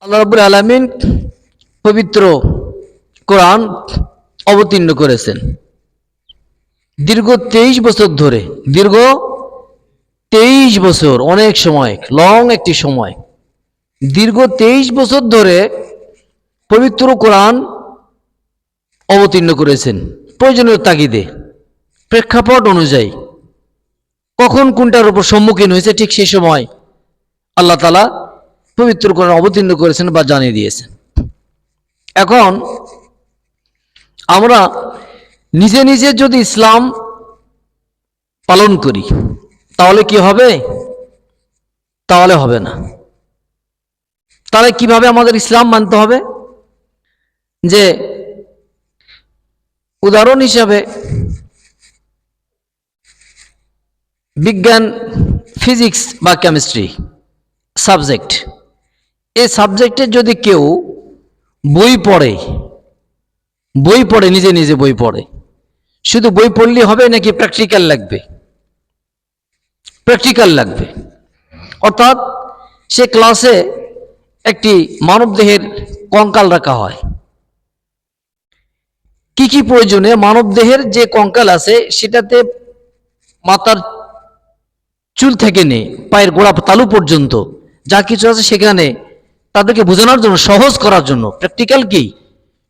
আল্লাহ রাব্বুল আলামিন পবিত্র কোরআন অবতীর্ণ করেছেন দীর্ঘ 23 বছর ধরে। দীর্ঘ 23 বছর, অনেক সময়, লং একটি সময়। দীর্ঘ 23 বছর ধরে পবিত্র কোরআন অবতীর্ণ করেছেন প্রয়োজনীয় তাগিদে, প্রেক্ষাপট অনুযায়ী। কখন কোনটার উপর সম্মুখীন হয়েছে ঠিক সেই সময় আল্লাহ তাআলা পবিত্র কোরআন অবতীর্ণ করেছেন বা জানিয়ে দিয়েছেন। এখন আমরা নিজে নিজে যদি ইসলাম পালন করি তাহলে কি হবে? তাহলে হবে না। তাহলে কিভাবে আমাদের ইসলাম মানতে হবে? যে উদাহরণ হিসাবে বিজ্ঞান, ফিজিক্স বা কেমিস্ট্রি সাবজেক্ট, এই সাবজেক্টে যদি কেউ বই পড়ে নিজে নিজে বই পড়ে, শুধু বই পড়লেই হবে নাকি প্র্যাকটিক্যাল লাগবে? প্র্যাকটিক্যাল লাগবে। অর্থাৎ সে ক্লাসে একটি মানবদেহের কঙ্কাল রাখা হয়। কি কি প্রয়োজনে মানবদেহের যে কঙ্কাল আছে সেটাতে মাথার চুল থেকে নিয়ে পায়ের গোড়া তালু পর্যন্ত যা কিছু আছে সেখানে তাদেরকে বোঝানোর জন্য, সহজ করার জন্য। প্র্যাকটিক্যাল কি?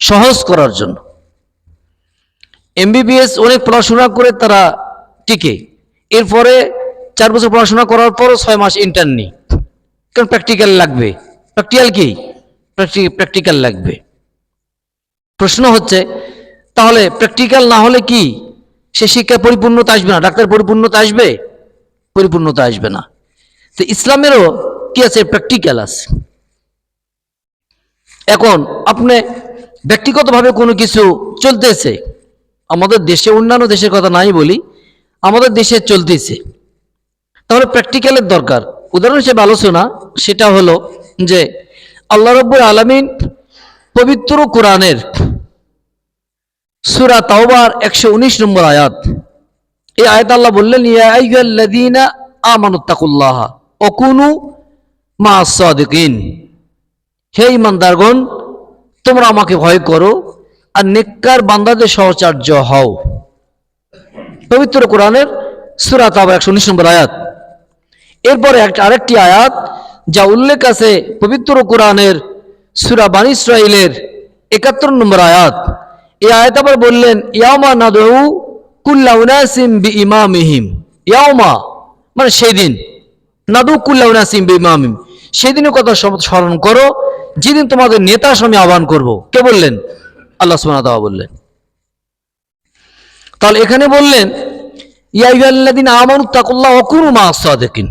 সহজ করার জন্য। এমবিবিএস অনেক পড়াশোনা করে তারা টিকে, এরপরে 4 বছর পড়াশোনা করার পরও 6 মাস ইন্টার্নি, কারণ প্র্যাকটিক্যাল লাগবে। প্র্যাকটিক্যাল কি? প্র্যাকটিক্যাল লাগবে। প্রশ্ন হচ্ছে, তাহলে প্র্যাকটিক্যাল না হলে কি সে শিক্ষা পরিপূর্ণতা আসবে না? ডাক্তার পরিপূর্ণতা আসবে? পরিপূর্ণতা আসবে না। তো ইসলামেরও কি আছে? প্র্যাকটিক্যাল আছে। এখন আপনি ব্যক্তিগতভাবে কোনো কিছু চলতেছে আমাদের দেশে, অন্যান্য দেশের কথা নাই বলি, আমাদের দেশে চলতেছে, তাহলে প্র্যাকটিক্যালের দরকার। উদাহরণ হিসেবে আলোচনা, সেটা হলো যে আল্লাহ রাব্বুল আলামিন পবিত্র কোরআনের সূরা তাওবার 119 নম্বর আয়াত, এই আয়াত আল্লাহ বললেন, ইয়া আইয়ুহাল্লাযীনা আমানুত্তাকুল্লাহা ওয়া কুনু মাআস সাদিকিন, হে ঈমানদারগণ তোমরা আমাকে ভয় করো আর নেককার বান্দাদের সহচর্য হও। পবিত্র কোরআনের সূরা তাওবা 119 নম্বর আয়াত। এরপরে আরেকটি আয়াত যা উল্লেখ আছে পবিত্র কোরআনের সূরা বনী ইসরাঈলের 71 নম্বর আয়াত। এই আয়াত আবার বললেন, ইয়াউমা নাদউ কুল্লা উনাসিম বিইমামিহিম। ইয়াউমা মানে সেদিন, নাদউ কুল্লা উনাসিম বিইমামিহিম, সেদিনের কথা স্মরণ করো যেদিন তোমাদের নেতার সামনে আহ্বান করব। কে বললেন? আল্লাহ সুবহানাহু ওয়া তাআলা বললেন। তাহলে এখানে বললেন, ইয়া আইয়ুহাল্লাযীনা আমানুত্তাকুল্লাহা ওয়া কুনু মাআস সাদিকিন,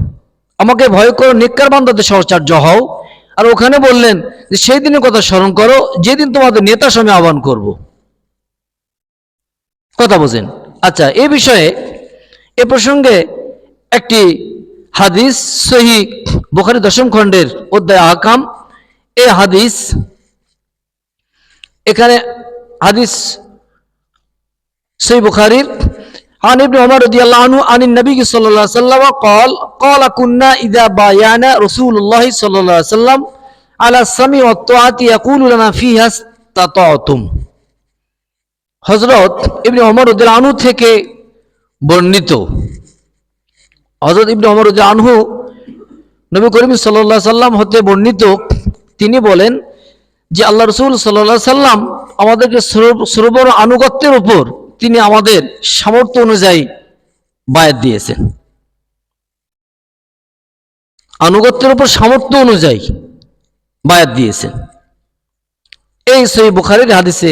আমাকে ভয় করো, নেককার বান্দাদের সহচর্য হও। আর ওখানে বললেন যে সেই দিনের কথা স্মরণ করো যেদিন তোমাদের নেতার সামনে আহ্বান করব। কথা বোঝেন? আচ্ছা, এই বিষয়ে, এ প্রসঙ্গে একটি হাদিস সহিহ বুখারী 10ম খণ্ডের অধ্যায় আহকাম, এই হাদিস, এখানে হাদিস সহিহ বুখারীর عن ابن عمر رضي الله عنه عن النبي صلى الله عليه وسلم قال كنا إذا بايعنا رسول الله صلى الله عليه وسلم على السمع والطاعة يقول لنا فيها استطعتم। হযরত ইবনে ওমর রাদিয়াল্লাহু আনহু থেকে বর্ণিত, হযরত ইবনে ওমর রাদিয়াল্লাহু আনহু নবী করিম সাল্লাল্লাহু আলাইহি সাল্লাম হতে বর্ণিত, তিনি বলেন যে আল্লাহ রাসূল সাল্লাল্লাহু আলাইহি সাল্লাম আমাদেরকে শ্রবণ আনুগত্যের উপর তিনি আমাদের সামর্থ্য অনুযায়ী বায়াত দিয়েছেন। আনুগত্যের উপর সামর্থ্য অনুযায়ী বায়াত দিয়েছেন। এই সহিহ বুখারীর হাদিসে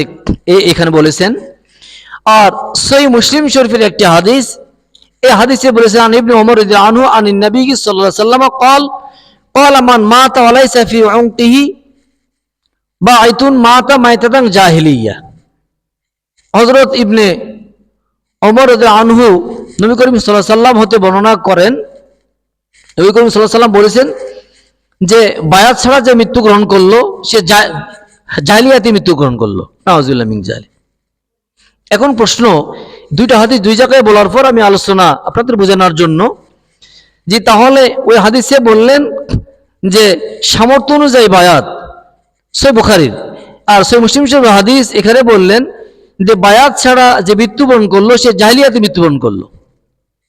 এখানে বলেছেন। আর সহিহ মুসলিম শরীফের একটি হাদিস, এই হাদিসে বলেছেন, আন ইবনে ওমর রাদিয়াল্লাহু আনহু আনিন নবী সাল্লাল্লাহু আলাইহি ওয়াসাল্লাম قال من مات وليس في عنقه باعث مات ميتة জাহিলিয়া। হযরত ইবনে ওমর রাদিয়াল্লাহু আনহু নবী করিম সাল্লাল্লাহু আলাইহি ওয়াসাল্লাম হতে বর্ণনা করেন, নবী করিম সাল্লাল্লাহু আলাইহি ওয়াসাল্লাম বলেছেন যে বায়াত ছাড়া যে মৃত্যুগ্রহণ করলো সে জাহিলিয়াতে মৃত্যুগ্রহণ করলো। নাউযুবিল্লাহ মিন জালিক। এখন প্রশ্ন, দুইটা হাদিস দুই জায়গায় বলার পর আমি আলোচনা আপনাদের বোঝানোর জন্য, যে তাহলে ওই হাদিসে বললেন যে সামর্থ্য অনুযায়ী বায়াত, সহিহ বুখারীর। আর সহিহ মুসলিম শরীফের হাদিস এখানে বললেন যে বায়াত ছাড়া যে মৃত্যুবরণ করলো সে জাহিলিয়াতে মৃত্যুবরণ করলো।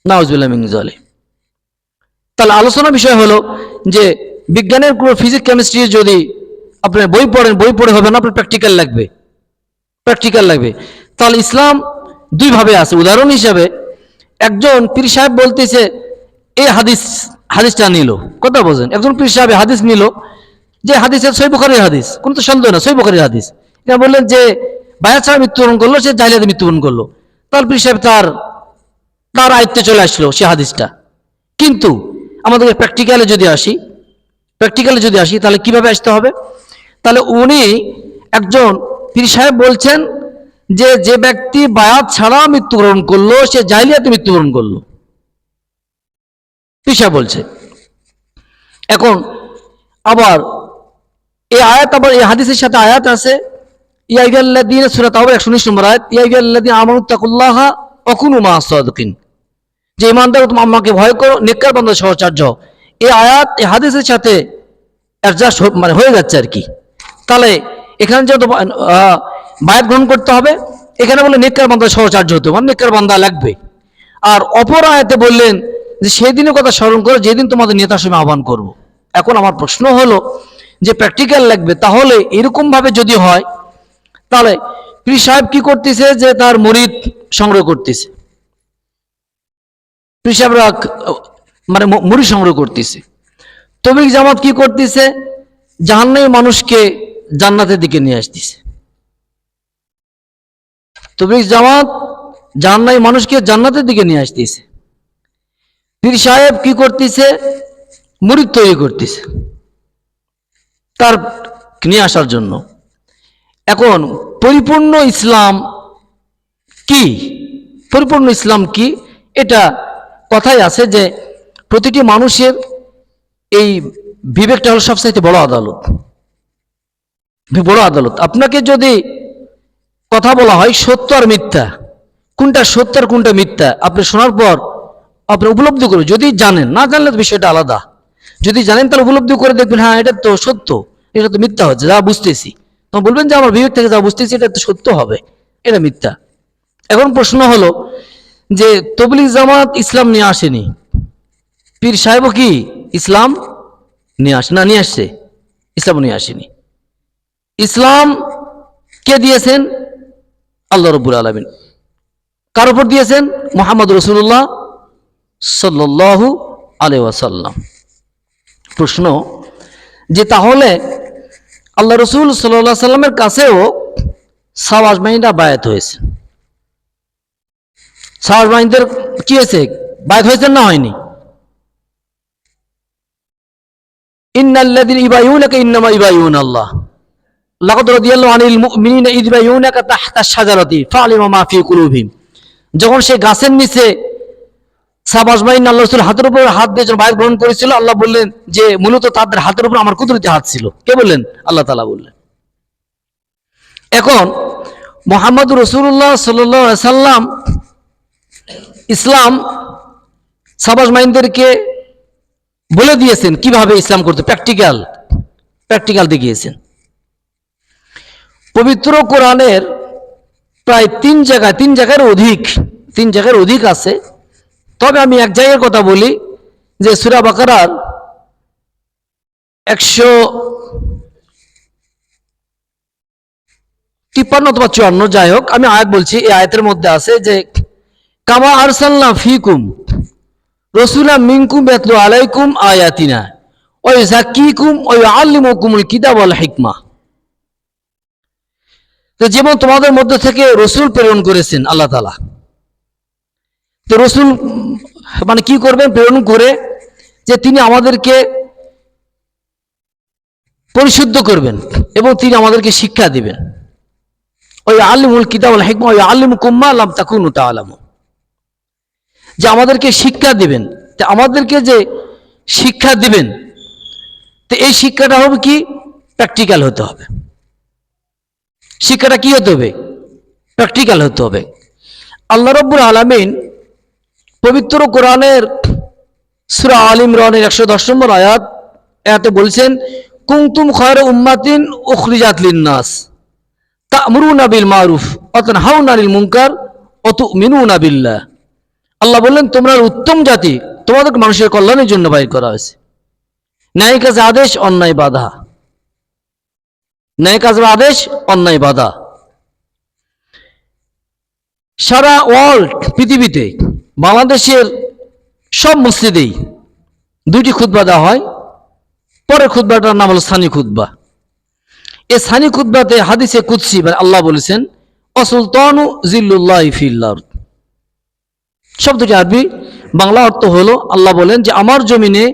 নাউজুবিল্লাহ মিন যালিক। তাহলে আলোচনা বিষয় হলো যে বিজ্ঞানের কোনো ফিজিক্স কেমিস্ট্রি যদি আপনার বই পড়েন, বই পড়ে হবে না, আপনার প্র্যাকটিক্যাল লাগবে, প্র্যাকটিক্যাল লাগবে। তাহলে ইসলাম দুইভাবে আছে। উদাহরণ হিসাবে একজন পীর সাহেব বলতেছে এই হাদিসটা নিল, কথা বোঝেন, একজন পীর সাহেব হাদিস নিল যে হাদিসের সহিহ বুখারীর হাদিস, কোনো তো সন্দেহ না সহিহ বুখারীর হাদিস, এটা বললেন যে বায়াত ছাড়া মৃত্যুবরণ করলো সে জাহিলিয়াতে মৃত্যুবরণ করলো। তার পীর সাহেব তার আয়ত্তে চলে আসলো সে হাদিসটা। কিন্তু আমাদের প্র্যাকটিক্যালে যদি আসি তাহলে কিভাবে আসতে হবে? তাহলে উনি একজন পীর সাহেব বলছেন যে যে ব্যক্তি বায়াত ছাড়া মৃত্যুবরণ করলো সে জাহিলিয়াতে মৃত্যুবরণ করলো, পীর সাহেব বলছে। এখন আবার এই আয়াত, আবার এই হাদিসের সাথে আয়াত আছে, ইয়া আইয়ুহাল্লাযীনা, সূরা তাওবা 119 নম্বর আয়াত, ইয়া আইয়ুহাল্লাযীনা আমানুত্তাকুল্লাহা ওয়া কুনু মা'আস সাদিকিন, যে ঈমানদার তুমি আল্লাহকে ভয় করো, নেককার বান্দার সহচর্য। এই আয়াত এই হাদিসের সাথে অ্যাডজাস্ট মানে হয়ে যাচ্ছে আর কি। তাহলে এখানে যেহেতু বায়াত গ্রহণ করতে হবে, এখানে বলে নেককার বান্দার সহচর্য হতে, মানে নেককার বান্দা লাগবে। আর অপর আয়াতে বললেন যে সেই দিনের কথা স্মরণ করো যেদিন তোমাদের নেতার সময় আহ্বান করব। এখন আমার প্রশ্ন হলো যে প্র্যাকটিক্যাল লাগবে, তাহলে এরকম ভাবে যদি হয় তাহলে পীর সাহেব কি করতেছে যে তার মুরিদ সংগ্রহ করতেছে, পীর সাহেবরা মানে মুরিদ সংগ্রহ করতেছে। তবলিগ জামাত কি করতেছে? জাহান্নামী মানুষকে জান্নাতের দিকে নিয়ে আসতেছে। তবলিগ জামাত জাহান্নামী মানুষকে জান্নাতের দিকে নিয়ে আসতেছে। পীর সাহেব কি করতেছে? মুরিদ তৈরি করতেছে তার নিয়ে আসার জন্য। এখন পরিপূর্ণ ইসলাম কি? পরিপূর্ণ ইসলাম কি? এটা কথাই আছে যে প্রতিটি মানুষের এই বিবেকটা হলো সবচাইতে বড় আদালত, বড় আদালত। আপনাকে যদি কথা বলা হয় সত্য আর মিথ্যা, কোনটা সত্য আর কোনটা মিথ্যা, আপনি শোনার পর আপনি উপলব্ধি করবেন। যদি জানেন, না জানলে তো বিষয়টা আলাদা। যদি জানেন তাহলে উপলব্ধি করে দেখবেন হ্যাঁ এটা তো সত্য, এটা তো মিথ্যা হচ্ছে, যা বুঝতেছি। তখন বলবেন যে আমার বিবেক থেকে যা বুঝতেছি এটা তো সত্য হবে, এটা মিথ্যা। এখন প্রশ্ন হলো যে তবলিগ জামাত ইসলাম নিয়ে আসেনি, পীর সাহেবও কি ইসলাম নিয়ে আসছে? ইসলাম নিয়ে আসেনি। ইসলাম কে দিয়েছেন? আল্লাহ রাব্বুল আলামিন। কার উপর দিয়েছেন? মুহাম্মদ রাসূলুল্লাহ সাল্লাল্লাহু আলাইহি ওয়াসাল্লাম। প্রশ্ন যে তাহলে আল্লাহ রসুল সাল্লাল্লাহু আলাইহি সাল্লামের কাছেও সাহাবা আজমাইনরা বায়াত হয়েছে। সাহাবা আজমাইনদের কি হয়েছে? বায়াত হয়েছে না হয়নি? ইন্নাল্লাযীনা ইবাইয়ুনাকা ইন্নামা ইবাইয়ুনাল্লাহ লাকাদ রাদিয়াল্লাহু আনিল মুমিনিনা ইয ইবাইয়ুনাকা তাহতা আশ-শাজারাতি ফাআলিমা মা ফি কুলুবিহিম। যখন সে গাছের নিচে সাহাবা আজমাইন আল্লাহ রাসূল হাতের উপর হাত দিয়ে যখন বায়াত গ্রহণ করেছিল, আল্লাহ বললেন যে মূলত তাদের হাতের উপর আমার কুদরতি হাত ছিল। কে বললেন? আল্লাহ তাআলা বললেন। এখন মুহাম্মদ রাসূলুল্লাহ সাল্লাল্লাহু আলাইহি সাল্লাম ইসলাম সাহাবা আজমাইনদেরকে বলে দিয়েছেন কিভাবে ইসলাম করতে, প্র্যাকটিক্যাল দেখিয়েছেন। পবিত্র কোরআনের প্রায় তিন জায়গার অধিক আছে। তবে আমি এক জায়গার কথা বলি যে সূরা বাকারার 153 অথবা 54, যাই হোক আমি আয়াত বলছি। এই আয়াতের মধ্যে আছে যে কামা আরসালনা ফিকুম রাসূলাম মিনকুম ইয়াতলু আলাইকুম আয়াতিনা ওয়া ইউযাক্কিকুম ওয়া ইউআল্লিমুকুমুল কিতাব ওয়াল হিকমা। তো যেমন তোমাদের মধ্যে থেকে রসুল প্রেরণ করেছেন আল্লাহ তাআলা, তো রসুল মানে কি করবেন? প্রেরণ করে যে তিনি আমাদেরকে পরিশুদ্ধ করবেন এবং তিনি আমাদেরকে শিক্ষা দিবেন। ওই আল্লিমুল কিতাব ওয়াল হিকমা ওয়া ইউআল্লিমুকুম মা লাম তাকুনু তা'লামুন, যে আমাদেরকে শিক্ষা দিবেন। তো আমাদেরকে যে শিক্ষা দিবেন, তো এই শিক্ষাটা হবে কি? প্র্যাকটিক্যাল হতে হবে। শিক্ষাটা কি হতে হবে? প্র্যাকটিক্যাল হতে হবে। আল্লাহ রাব্বুল আলামিন পবিত্র কোরআনের সূরা আল ইমরানের 110 নম্বর আয়াতে বলছেন কুনতুম খায়রা উম্মাতিন উখরিজাত লিন-নাস তা'মুরুনা বিল মারুফ ওয়া তানহাউনা আনিল মুনকার ওয়া তু'মিনুনা বিল্লাহ। আল্লাহ বললেন তোমরা উত্তম জাতি, তোমাদেরকে মানুষের কল্যাণের জন্য বাইর করা হয়েছে। ন্যায় কাজে আদেশ, অন্যায় বাধা। ন্যায় কাজের আদেশ, অন্যায় বাধা। সারা ওয়ার্ল্ড, পৃথিবীতে, বাংলাদেশের সব মসজিদেই দুইটি খুতবা দেওয়া হয়। পরের খুতবাটার নাম হলো সানি খুতবা। এই সানি খুতবাতে হাদিসে কুদসি আল্লাহ বলেছেন অসুলতানু জিল্লুল্লাহি ফিল আরদ। শব্দটি আরবি, বাংলা অর্থ হলো আল্লাহ বলেন যে আমার জমিনে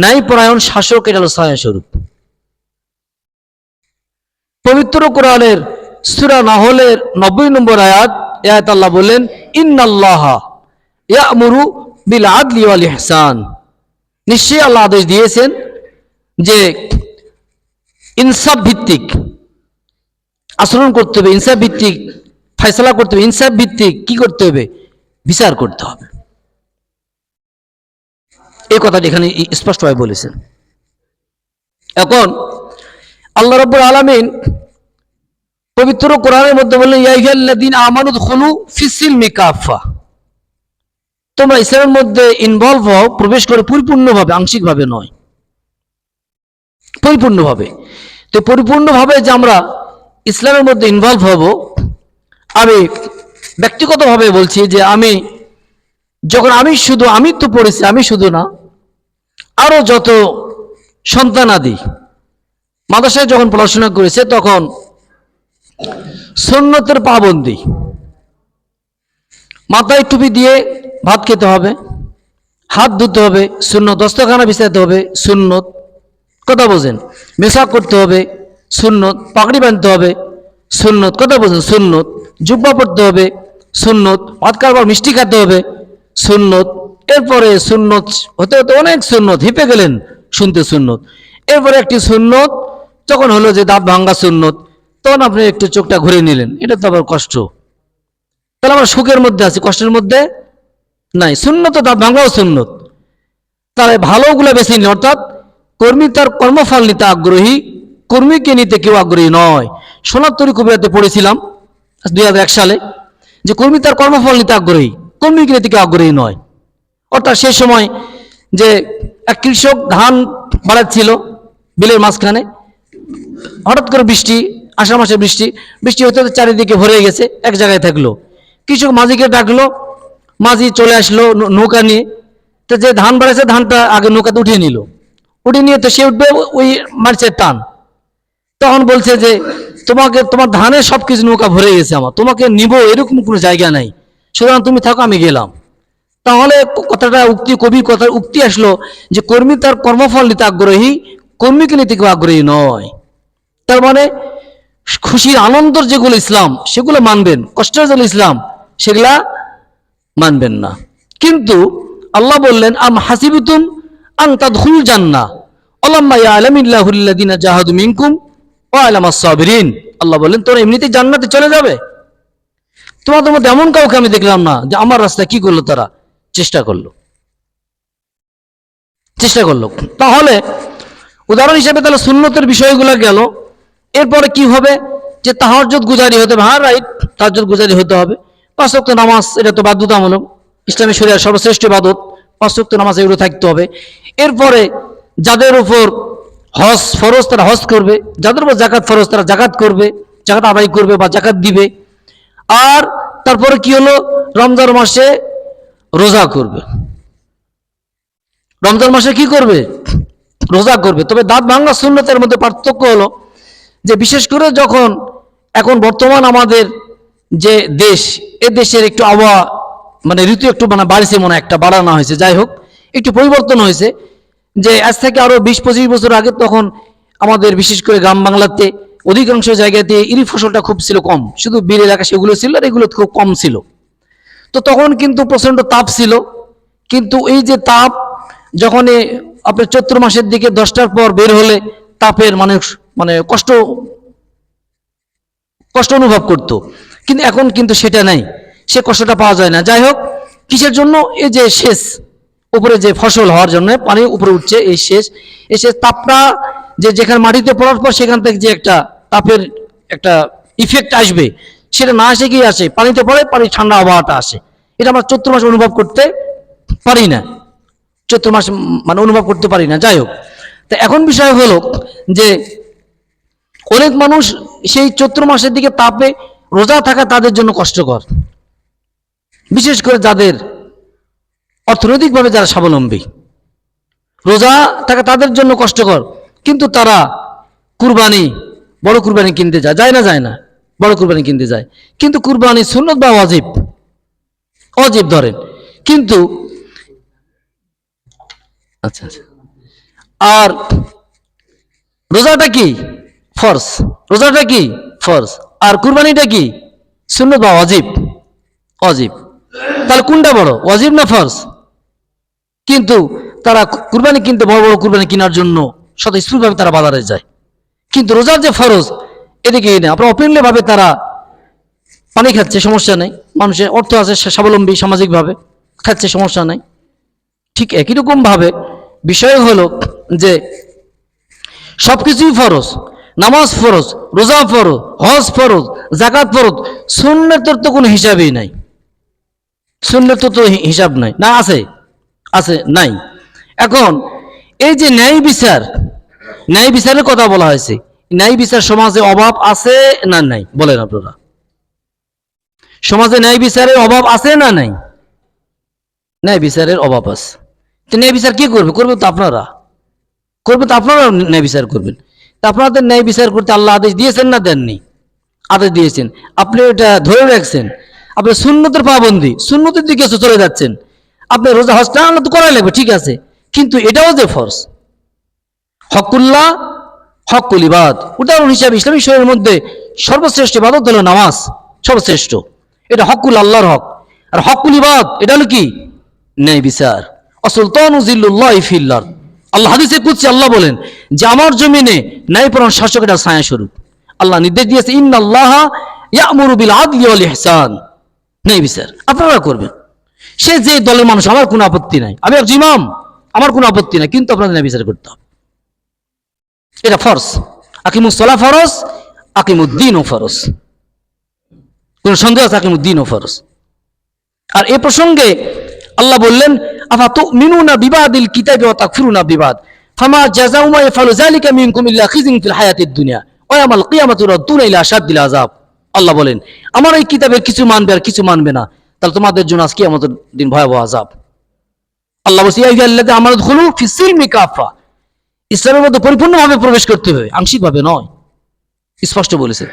ন্যায়পরায়ণ শাসক, এটা হলো ছায়া স্বরূপ। পবিত্র কোরআনের সূরা নাহলের 90 নম্বর আয়াত, এই আয়াত আল্লাহ বলেন ইন্নাল্লাহা ইয়া'মুরু বিল আদলি ওয়াল ইহসান। নিশ্চয়ই আল্লাহ আদেশ দিয়েছেন যে ইনসাফ ভিত্তিক আচরণ করতে হবে, ইনসাফ ভিত্তিক ফয়সালা করতে হবে, ইনসাফ ভিত্তিক কি করতে হবে, বিচার করতে হবে। এই কথাটি এখানে স্পষ্টভাবে বলেছেন। এখন আল্লাহ রাব্বুল আলামিন পবিত্র কোরআনের মধ্যে বললেন ইয়া আইয়ুহাল্লাযীনা আমানু দুখুলু ফিস-সিলমি কাফা। তোমরা ইসলামের মধ্যে ইনভলভ হও, প্রবেশ করে পরিপূর্ণভাবে, আংশিকভাবে নয়, পরিপূর্ণভাবে। তো পরিপূর্ণভাবে যে আমরা ইসলামের মধ্যে ইনভলভ হব, আমি ব্যক্তিগতভাবে বলছি যে যখন আমি তো পড়েছি, আমি শুধু না, আরো যত সন্তানাদি মাদ্রাসায় যখন পড়াশোনা করেছে তখন সুন্নতের পাবন্দি, মাথায় টুপি দিয়ে ভাত খেতে হবে, হাত ধুতে হবে সুন্নত, দস্তখানা বিছাতে হবে সুন্নত, কথা বোঝেন, মেশাক করতে হবে সুন্নত, পাগড়ি বাঁধতে হবে সুন্নত, কথা বোঝেন সুন্নত, জুব্বা পড়তে হবে সুন্নত, ভাত খাওয়ার মিষ্টি খেতে হবে সুন্নত। এরপরে সুন্নত হতে হতে অনেক সুন্নত, হিপে গেলেন শুনতে সুন্নত। এরপরে একটি সুন্নত যখন হলো যে দাঁত ভাঙ্গা সুন্নত, তখন আপনি একটু চোখটা ঘুরে নিলেন, এটা তো আবার কষ্ট। তাহলে আমরা সুখের মধ্যে আছি, কষ্টের মধ্যে নাই। সুন্নত দাঁত ভাঙ্গাও সুন্নত। তাহলে ভালোগুলো বেছে নিন, অর্থাৎ কর্মী তার কর্মফল নিতে আগ্রহী, কর্মীকে নিতে কেউ আগ্রহী নয়। সোনাত্তরী কবিরাতে পড়েছিলাম 2001 সালে যে কর্মী তার কর্মফল নিতে আগ্রহী, কর্মীকে নিতে কেউ আগ্রহী নয়। অর্থাৎ সেই সময় যে এক কৃষক ধান বাড়াচ্ছিল বিলের মাঝখানে, হঠাৎ করে বৃষ্টি, আষাঢ় মাসে বৃষ্টি হতে হতে চারিদিকে ভরে গেছে, এক জায়গায় থাকলো। কৃষক মাঝিকে ডাকলো, মাঝি চলে আসলো নৌকা নিয়ে। তো যে ধান বাড়াচ্ছে ধানটা আগে নৌকাতে উঠিয়ে নিল, উঠিয়ে নিয়ে তো সে উঠবে ওই মাছের টান। তখন বলছে যে তোমার ধানের সবকিছু নৌকা ভরে গেছে, তোমাকে নিব এরকম কোনো জায়গা নাই, সুতরাং তুমি থাকো, আমি গেলাম। তাহলে কবির কথার উক্তি আসলো যে কর্মী তার কর্মফল নিতে আগ্রহী, কর্মীকে নিতে কেউ আগ্রহী নয়। তার মানে খুশির আনন্দের যেগুলো ইসলাম সেগুলো মানবেন, কষ্টের যেগুলো ইসলাম সেগুলা মানবেন না। কিন্তু আল্লাহ বললেন আম হাসিবতুম আন তাদখুলুল জান্নাহ ওয়ালাম্মা ইয়ালামিল্লাহুল্লাযীনা জাহাদু মিনকুম ওয়া আলামাস সাবিরিন। আল্লাহ বললেন তোমরা এমনিতেই জান্নাতে চলে যাবে, তোমাদের মধ্যে এমন কাউকে আমি দেখলাম না যে আমার রাস্তায় কি করলো, তারা চেষ্টা করলো। তাহলে উদাহরণ হিসেবে তাহলে সুন্নতের বিষয়গুলো গেল। এরপরে কি হবে যে তাহাজ্জুদ গুজারি হতে হবে, হ্যাঁ রাইট, তাহাজ্জুদ গুজারি হতে হবে। 5 ওয়াক্ত নামাজ, এটা তো বাধ্যতামূলক, ইসলামী শরিয়ার সর্বশ্রেষ্ঠ ইবাদত, 5 ওয়াক্ত নামাজ এগুলো থাকতে হবে। এরপরে যাদের উপর হজ ফরজ তারা হজ করবে, যাদের উপর জাকাত ফরজ তারা জাকাত করবে, জাকাত আদায় করবে বা জাকাত দিবে। আর তারপরে কি হলো, রমজান মাসে রোজা করবে, রমজান মাসে কি করবে, রোজা করবে। তবে দাঁত ভাঙ্গা সুন্নতের মধ্যে পার্থক্য হলো যে বিশেষ করে যখন এখন বর্তমান আমাদের যে দেশ, এ দেশের একটু আবহাওয়া মানে ঋতু একটু বাড়ছে, মনে একটা বাড়ানো হয়েছে, যাই হোক একটু পরিবর্তন হয়েছে। যে আজ থেকে আরো 20-25 বছর আগে তখন আমাদের বিশেষ করে গ্রাম বাংলাতে অধিকাংশ জায়গাতে ইরি ফসলটা খুব ছিল কম, শুধু বিল এলাকা সেগুলো ছিল, আর এগুলো খুব কম ছিল। তো তখন কিন্তু প্রচন্ড তাপ ছিল। কিন্তু এই যে তাপ যখন আপনার চৈত্র মাসের দিকে 10টার পর বের হলে তাপের মানে কষ্ট অনুভব করতো, কিন্তু এখন কিন্তু সেটা নাই, সে কষ্টটা পাওয়া যায় না। যাই হোক, কিসের জন্য, এই যে সেচ উপরে যে ফসল হওয়ার জন্য পানি উপরে উঠছে, এই সেচ তাপটা যে যেখানে মাটিতে পড়ার পর সেখান থেকে যে একটা তাপের একটা ইফেক্ট আসবে, সেটা না আসে কি আসে, পানিতে পড়ে পানি ঠান্ডা আবহাওয়াটা আসে। এটা আমরা চৈত্র মাসে অনুভব করতে পারি না, চৈত্র মাসে মানে অনুভব করতে পারি না। যাই হোক, তো এখন বিষয় হলো যে অনেক মানুষ সেই চৈত্র মাসের দিকে তাপে রোজা থাকা তাদের জন্য কষ্টকর, বিশেষ করে যাদের অর্থনৈতিকভাবে যারা স্বাবলম্বী, রোজা থাকা তাদের জন্য কষ্টকর। কিন্তু তারা কুরবানি, বড় কুরবানি কিনতে যায় না, যায় না, বড় কুরবানি কিনতে যায়। কিন্তু কুরবানি সুন্নত বা ওয়াজিব, অজিব ধরেন, কিন্তু আচ্ছা আচ্ছা, আর রোজাটা কি ফরজ, রোজাটা কি ফরজ, আর কুরবানিটা কি সুন্নত বা ওয়াজিব, অজিব। তাহলে কোনটা বড়, ওয়াজিব না ফরজ? কিন্তু তারা কুরবানি কিনতে, বড় বড় কুরবানি কেনার জন্য স্বতঃস্ফূর্তভাবে তারা বাজারে যায়। কিন্তু রোজার যে ফরজ এদিকে না, আপনার অপেনলি ভাবে তারা পানি খাচ্ছে, সমস্যা নেই, মানুষের অর্থ আছে, স্বাবলম্বী সামাজিকভাবে খাচ্ছে, সমস্যা নেই। ঠিক একই রকম ভাবে বিষয় হলো যে সবকিছুই ফরজ, নামাজ ফরজ, রোজা ফরজ, হজ ফরজ, যাকাত ফরজ, সুন্নতের তো কোনো হিসাবই নাই, সুন্নতের তো হিসাব নাই, না আছে? আছে? নাই। এখন এই যে ন্যায় বিচার, ন্যায় বিচারের কথা বলা হয়েছে, ন্যায় বিচার সমাজে অভাব আছে না নাই বলেন আপনারা? সমাজে ন্যায় বিচারের অভাব আছে না নাই? ন্যায় বিচারের অভাব আছে। তো ন্যায় বিচার কি করবে? করবে তো আপনারা, করবে তো আপনারা ন্যায় বিচার করবেন। তা আপনাদের ন্যায় বিচার করতে আল্লাহ আদেশ দিয়েছেন না দেননি? আদেশ দিয়েছেন, আপনি এটা ধরে রাখছেন, আপনি সুন্নতের পাবন্দি, সুন্নতের দিকে চলে যাচ্ছেন। আপনি রোজা হজ তো করাই লাগবে, ঠিক আছে, কিন্তু এটাও যে ফরজ, হকুল্লাহ হকুল ইবাদ, উদাহরণ হিসাবে ইসলামী শরীরের মধ্যে সর্বশ্রেষ্ঠ ইবাদত হলো নামাজ, সর্বশ্রেষ্ঠ, এটা হকুল আল্লাহর হক। আর হকুল ইবাদ এটা হলো কি? ন্যায় বিচার। অসুলতান জিল্লুল্লাহ ফিল্লার, আল্লাহ হাদিসে কুদসি আল্লাহ বলেন যে আমার জমিনে ন্যায়পরায়ণ শাসক এটা ছায়া স্বরূপ। আল্লাহ নির্দেশ দিয়েছে ইন্নাল্লাহা ইয়ামুরু বিল আদলি ওয়াল ইহসান, ন্যায় বিচার আপনারা করবেন। সে যে দলের মানুষ আমার কোনো আপত্তি নাই, আমি একজন ইমাম, আমার কোনো আপত্তি নাই, কিন্তু আপনাদের ন্যায় বিচার করতে হবে, এটা ফরজ। আকিমুস সালাহ ফরজ, আকিমুদ্দিনও ফরজ, কোন সন্দেহ আছে? আকিমুদ্দিনও ফরজ। আর এ প্রসঙ্গে আল্লাহ বললেন আফা তুমিনুনা বিবাদিল কিতাবি ওয়া তাকফুরুনা বিবাদ ফামা জাযাউ মা ইয়াফআলু যালিকা মিনকুম ইল্লা খিযুন ফিল হায়াতিদ দুনিয়া ওয়া ইয়াউমাল কিয়ামাতি তুরাদ্দুনা ইলা আশাদ্দিল আযাব। আল্লাহ বলেন আমার এই কিতাবের কিছু মানবে আর কিছু মানবে না, তাহলে তোমাদের জন্য আজ কিয়ামতের দিন ভয়াবহ আযাব। আল্লাহ বলছে ইয়া আইয়ুহাল্লাযীনা আমানু দুখুলু ফিস সিলমি কাফা, ইসলামের মধ্যে পরিপূর্ণভাবে প্রবেশ করতে হবে, আংশিকভাবে নয়, স্পষ্ট বলেছে।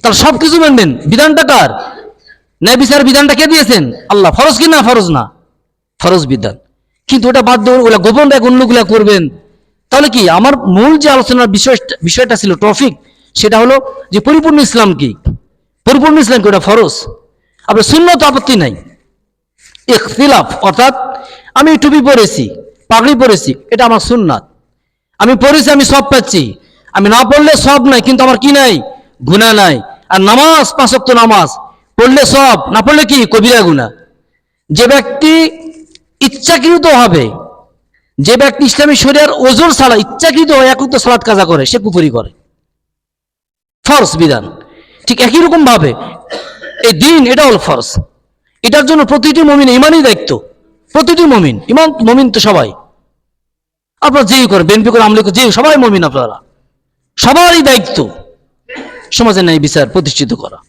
তাহলে সবকিছু মানবেন। বিধানটা কার? ন্যায় বিচার বিধানটা কে দিয়েছেন? আল্লাহ। ফরজ কি না? ফরজ না, ফরজ বিধান। কিন্তু ওটা বাদ দিয়ে ওগুলা গোপন এক অন্যগুলা করবেন, তাহলে কি? আমার মূল যে আলোচনার বিষয়টা ছিল, টপিক, সেটা হলো যে পরিপূর্ণ ইসলাম কি, পরিপূর্ণ ইসলাম কি, ওটা ফরজ। আপনার সুন্নত আপত্তি নাই, ইখতিলাফ, অর্থাৎ আমি টুপি পরেছি, পাগড়ি পরেছি, এটা আমার সুন্নাত, আমি পড়েছি, আমি সব পাচ্ছি, আমি না পড়লে সব নাই, কিন্তু আমার কি নাই? গুনাহ নাই। আর নামাজ, 5 ওয়াক্ত নামাজ পড়লে সব, না পড়লে কি? কবিরা গুনাহ। যে ব্যক্তি ইচ্ছাকৃত হবে, যে ব্যক্তি ইসলামী শরিয়ার ওজোর ছাড়া ইচ্ছাকৃত এক ওয়াক্ত সালাত কাজা করে, সে কুফরি করে, ফরজ বিধান। ঠিক একই রকম ভাবে এই দিন, এটা হল ফরজ। এটার জন্য প্রতিটি মুমিন ইমানই দায়িত্ব, প্রতিটি মুমিন, ইমান মুমিন তো সবাই, আপনারা যেই করেন, বিএনপি করে, আমলি করে, যে সবাই মুমিন, আপনারা সবারই দায়িত্ব সমাজে ন্যায় বিচার প্রতিষ্ঠিত করা।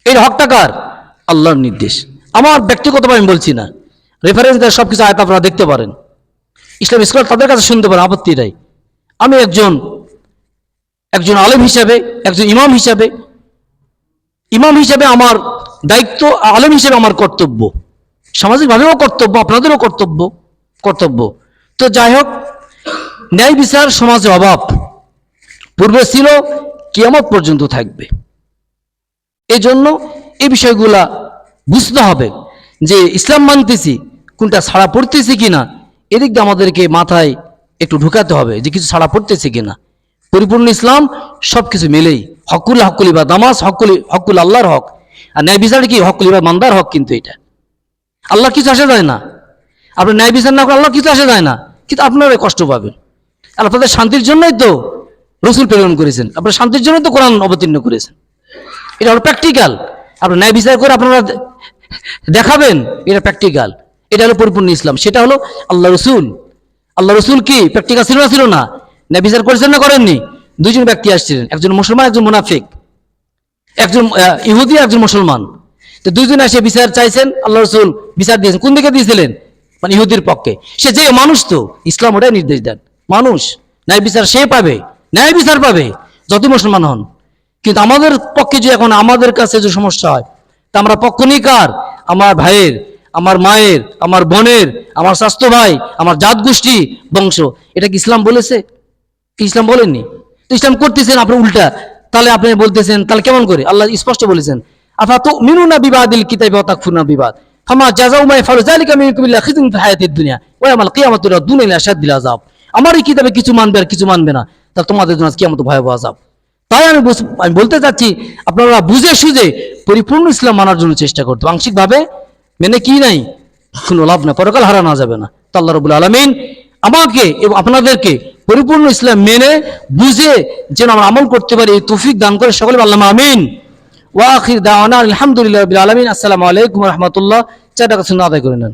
এই হকটা কার? আল্লাহর নির্দেশ। আমার ব্যক্তিগতভাবে আমি বলছি না, রেফারেন্স দেয় সবকিছু আয়াত আপনারা দেখতে পারেন, ইসলাম স্কলার তাদের কাছে শুনতে পারেন, আপত্তি নাই। আমি একজন আলেম হিসাবে, একজন ইমাম হিসাবে আমার দায়িত্ব, আলেম হিসেবে আমার কর্তব্য, সামাজিকভাবেও কর্তব্য, আপনাদেরও কর্তব্য। তো যাই হোক, ন্যায় বিচার সমাজে অভাব, পূর্বে ছিল, কিয়ামত পর্যন্ত থাকবে। এই জন্য এই বিষয়গুলা বুঝতে হবে যে ইসলাম মানতেছি, কোনটা ছাড়া পড়তেছি কিনা, এদিক দিয়ে আমাদেরকে মাথায় একটু ঢুকাতে হবে যে কিছু ছাড়া পড়তেছি কিনা। পরিপূর্ণ ইসলাম সবকিছু মিলেই, হকুল ইবাদ, নামাজ হকুল আল্লাহর হক, আর ন্যায় বিচার কি? হকুল ইবাদ বান্দার হক। কিন্তু এটা আল্লাহ কিছু আসা যায় না, আপনার ন্যায় বিচার না করে আল্লাহ কিছু আসা যায় না, কিন্তু আপনারা কষ্ট পাবেন। আর আপনাদের শান্তির জন্যই তো রসুল প্রেরণ করেছেন, আপনারা শান্তির জন্যই তো কোরআন অবতীর্ণ করেছেন। এটা হলো প্র্যাকটিক্যাল। আপনার ন্যায় বিচার করে আপনারা দেখাবেন, এটা প্র্যাকটিক্যাল। এটা হলো পরিপূর্ণ ইসলাম। সেটা হলো আল্লাহ রসুল। আল্লাহ রসুল কি প্র্যাকটিক্যাল ছিল না? ছিল না? ন্যায় বিচার করেছেন না করেননি? দুইজন ব্যক্তি আসছিলেন, একজন মুসলমান, একজন মুনাফিক, একজন ইহুদি, একজন মুসলমান। তো দুইজন এসে বিচার চাইছেন, আল্লাহ রসুল বিচার দিয়েছেন। কোন দিকে দিয়েছিলেন? মানে ইহুদির পক্ষে। সে যে মানুষ, তো ইসলাম ওটাই নির্দেশ দেন, মানুষ ন্যায় বিচার সে পাবে, ন্যায় বিচার পাবে যতই মুসলমান হন। কিন্তু আমাদের পক্ষে যে এখন আমাদের কাছে যে সমস্যা হয়, তা আমরা পক্ষ নিই কার? আমার ভাইয়ের, আমার মায়ের, আমার বোনের, আমার স্বাস্থ্য ভাই, আমার জাত গোষ্ঠী, বংশ। এটা কি ইসলাম বলেছে? ইসলাম বলেননি তো। ইসলাম করতেছেন আপনি উল্টা। তাহলে আপনি বলতেছেন তাহলে কেমন করে? আল্লাহ স্পষ্ট বলেছেন, আফা তুমিনুনা বিবাদিল কিতাবি ওয়া তাকফুরুনা বিবাদ ফামা জাযাউ মান ইয়াফআলু যালিকা মিনকুম ইল্লা খিজুন ফিল হায়াতিদ দুনিয়া ওয়া ইয়াউমাল কিয়ামাতি ইউরাদুনা ইলা আশাদ্দিল আযাব। আমার এই কিতাবে কিছু মানবে আর কিছু মানবে না, তাহলে তোমাদের জন্য কিয়ামত ভয়াবহ আযাব। তাই আমি বলতে চাচ্ছি, আপনারা বুঝে সুঝে পরিপূর্ণ ইসলাম মানার জন্য চেষ্টা করতে। আংশিকভাবে মেনে কি নাই, কোনো লাভ না, পরকাল হারানো যাবে না। তো আল্লাহ রাব্বুল আলামিন আমাকে এবং আপনাদেরকে পরিপূর্ণ ইসলাম মেনে বুঝে যেন আমরা আমল করতে পারি, এই তৌফিক দান করে সকলে আল্লাহুম্মা আমিন। ওয়া আখির দাওয়ানা আলহামদুলিল্লাহি রাব্বিল আলামিন। আসসালামু আলাইকুম ওয়া রাহমাতুল্লাহ। চারটা কথা আদায় করে নেন।